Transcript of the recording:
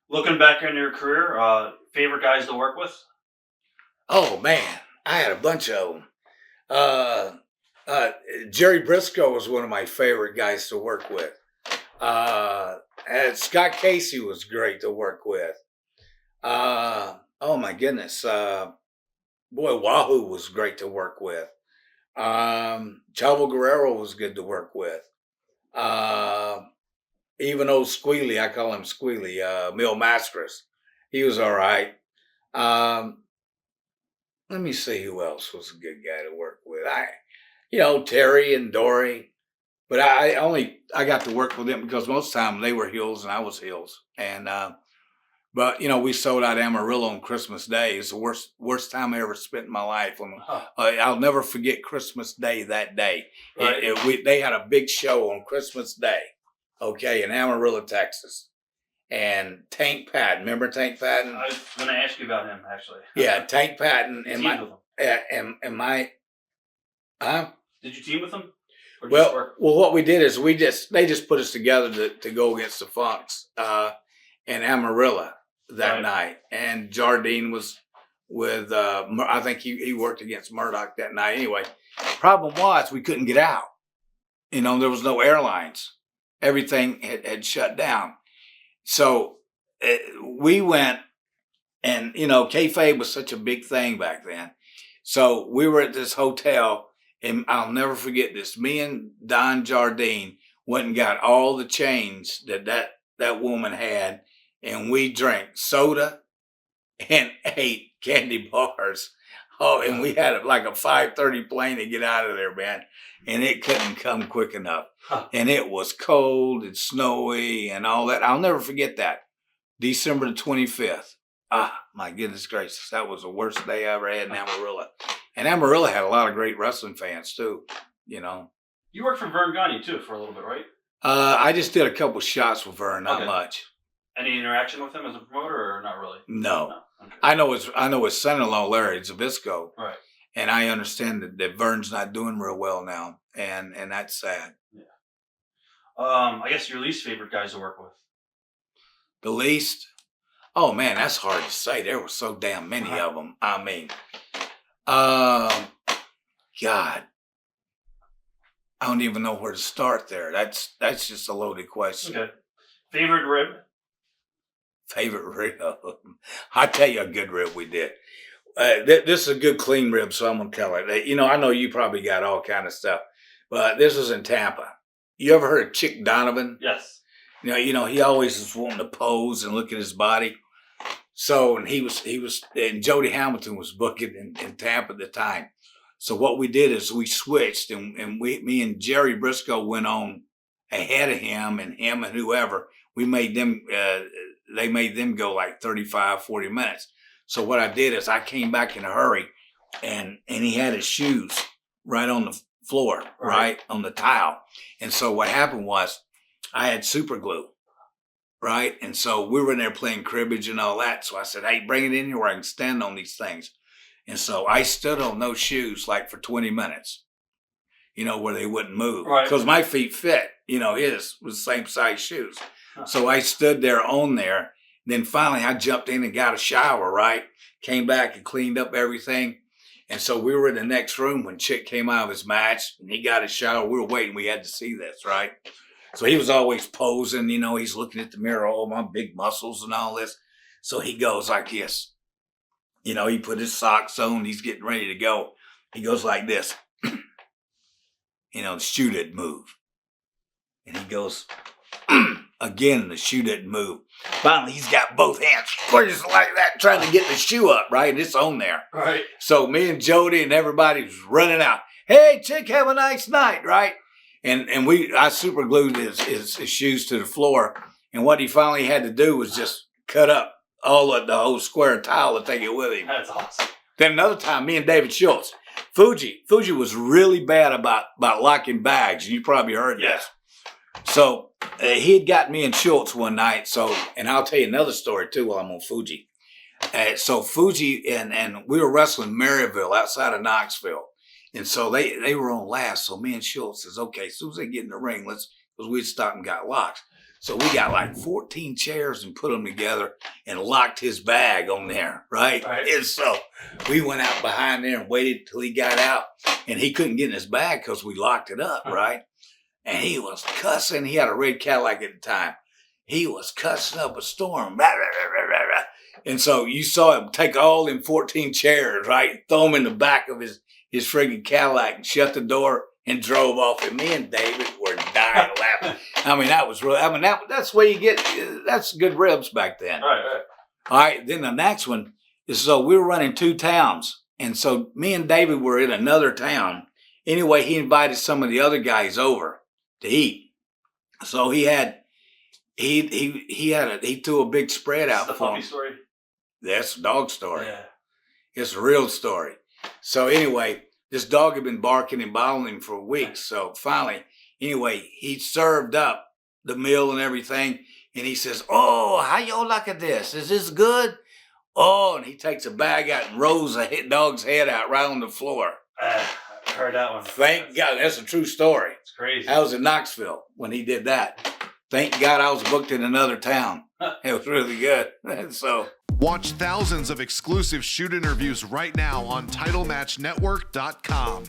Looking back on your career, favorite guys to work with? Oh man, I had a bunch of them. Uh, uh, Jerry Briscoe was one of my favorite guys to work with. Uh, and Scott Casey was great to work with. Oh my goodness, boy, Wahoo was great to work with. Chavo Guerrero was good to work with. Uh, Even old Squealy, I call him Squealy, Mil Mastras, he was all right. Um, Let me see who else was a good guy to work with. Terry and Dory, but I got to work with them because most of the time they were heels and I was heels. But we sold out Amarillo on Christmas Day. It's the worst time I ever spent in my life. Huh. I'll never forget Christmas Day that day. Right. They had a big show on Christmas Day, okay, in Amarillo, Texas. And Tank Patton, remember Tank Patton? I was going to ask you about him, actually. Yeah, Tank Patton You and teamed my with him? and my huh? Did you team with him? Or just Well, work? well, what we did is they just put us together to go against the Funks in Amarillo that Right. night, and Jardine was with I think he worked against Murdoch that night. Anyway, problem was we couldn't get out. There was no airlines. Everything had shut down. So we went, and kayfabe was such a big thing back then. So we were at this hotel, and I'll never forget this. Me and Don Jardine went and got all the chains that woman had, and we drank soda and ate candy bars. Oh, and we had like a 5:30 plane to get out of there, man. And it couldn't come quick enough. Huh. And it was cold and snowy and all that. I'll never forget that. December the 25th. Ah, my goodness gracious. That was the worst day I ever had in Amarillo. And Amarillo had a lot of great wrestling fans too, you know. You worked for Vern Gagne, too, for a little bit, right? I just did a couple shots with Vern, not Okay. much. Any interaction with him as a promoter, or not really? No. Okay. I know his son-in-law, Larry Zabisco. Right. And I understand that Vern's not doing real well now. And that's sad. Yeah. I guess your least favorite guys to work with? The least? Oh man, that's hard to say. There were so damn many of them. I mean, God, I don't even know where to start there. That's just a loaded question. Okay. Favorite rib? Favorite rib? I'll tell you a good rib we did. This is a good clean rib, so I'm gonna tell it. I know you probably got all kind of stuff, but this was in Tampa. You ever heard of Chick Donovan? Yes. He always was wanting to pose and look at his body. So, and and Jody Hamilton was booking in Tampa at the time. So what we did is we switched, and me and Jerry Briscoe went on ahead of him and whoever. We made them, they made them go like 35, 40 minutes. So what I did is I came back in a hurry, and he had his shoes right on the floor, right on the tile. And so what happened was I had super glue, right? And so we were in there playing cribbage and all that. So I said, hey, bring it in here where I can stand on these things. And so I stood on those shoes like for 20 minutes, where they wouldn't move. Because my feet fit, his was the same size shoes. So I stood there on there. Then finally I jumped in and got a shower, right? Came back and cleaned up everything. And so we were in the next room when Chick came out of his match and he got a shower. We were waiting. We had to see this, right? So he was always posing, he's looking at the mirror, all my big muscles and all this. So he goes like this. He put his socks on. He's getting ready to go. He goes like this. The shoe didn't move. And he goes, again, the shoe didn't move. Finally, he's got both hands just like that, trying to get the shoe up, right? And it's on there. Right. So me and Jody and everybody was running out. Hey, Chick, have a nice night, right? And I super glued his shoes to the floor. And what he finally had to do was just cut up all of the whole square tile to take it with him. That's awesome. Then another time, me and David Schultz, Fuji was really bad about locking bags. You probably heard this. So he had got me and Schultz one night. So, and I'll tell you another story too while I'm on Fuji. So Fuji and we were wrestling Maryville outside of Knoxville. And so they were on last. So me and Schultz says, okay, as soon as they get in the ring, because we'd stopped and got locks. So we got like 14 chairs and put them together and locked his bag on there, right? And so we went out behind there and waited till he got out, and he couldn't get in his bag because we locked it up, right? And he was cussing. He had a red Cadillac at the time. He was cussing up a storm. Rah, rah, rah, rah, rah. And so you saw him take all them 14 chairs, right? Throw them in the back of his friggin' Cadillac and shut the door and drove off. And me and David were dying laughing. I mean, that was really, that's where you get, that's good ribs back then. Right. All right. Then the next one is, so we were running 2 towns. And so me and David were in another town. Anyway, he invited some of the other guys over to eat. So he threw a big spread out. The puppy story? That's a dog story. Yeah. It's a real story. So anyway, this dog had been barking and bothering him for weeks. So finally, anyway, he served up the meal and everything. And he says, "Oh, how y'all like this? Is this good?" Oh, and he takes a bag out and rolls a dog's head out right on the floor. I heard that one. Thank God. That's a true story. It's crazy. I was in Knoxville when he did that. Thank God I was booked in another town. It was really good. So watch thousands of exclusive shoot interviews right now on TitleMatchNetwork.com.